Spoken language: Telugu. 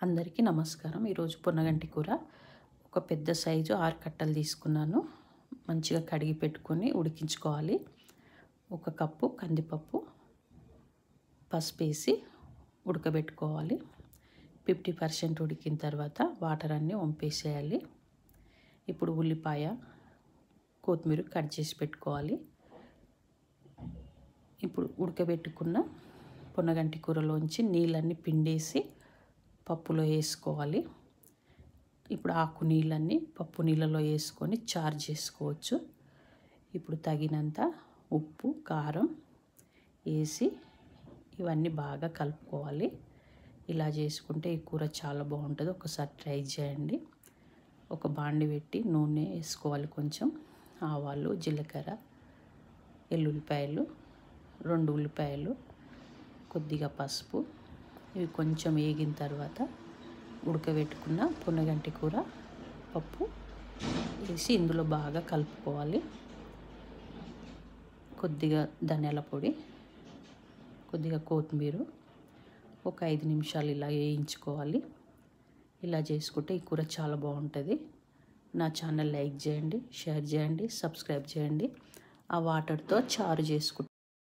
అందరికీ నమస్కారం. ఈరోజు పొన్నగంటి కూర ఒక పెద్ద సైజు 6 కట్టలు తీసుకున్నాను. మంచిగా కడిగి పెట్టుకొని ఉడికించుకోవాలి. 1 కప్పు కందిపప్పు, పసుపు వేసి ఉడకబెట్టుకోవాలి. 50% ఉడికిన తర్వాత వాటర్ అన్నీ వంపేసేయాలి. ఇప్పుడు ఉల్లిపాయ, కొత్తిమీర కట్ చేసి పెట్టుకోవాలి. ఇప్పుడు ఉడకబెట్టుకున్న పొన్నగంటి కూరలోంచి నీళ్ళన్నీ పిండేసి పప్పులో వేసుకోవాలి. ఇప్పుడు ఆకు నీళ్ళన్నీ పప్పు నీళ్ళలో వేసుకొని చారు చేసుకోవచ్చు. ఇప్పుడు తగినంత ఉప్పు, కారం వేసి ఇవన్నీ బాగా కలుపుకోవాలి. ఇలా చేసుకుంటే ఈ కూర చాలా బాగుంటుంది. ఒకసారి ట్రై చేయండి. ఒక బాండి పెట్టి నూనె వేసుకోవాలి. కొంచెం ఆవాలు, జీలకర్ర, ఎల్లుల్లిపాయలు, 2 ఉల్లిపాయలు, కొద్దిగా పసుపు, ఇవి కొంచెం వేగిన తర్వాత ఉడకబెట్టుకున్న పొన్నగంటి కూర పప్పు వేసి ఇందులో బాగా కలుపుకోవాలి. కొద్దిగా ధనియాల పొడి, కొద్దిగా కొత్తిమీర, ఒక 5 నిమిషాలు ఇలా వేయించుకోవాలి. ఇలా చేసుకుంటే ఈ కూర చాలా బాగుంటుంది. నా ఛానల్ లైక్ చేయండి, షేర్ చేయండి, సబ్స్క్రైబ్ చేయండి. ఆ వాటర్తో చారు చేసుకుంటే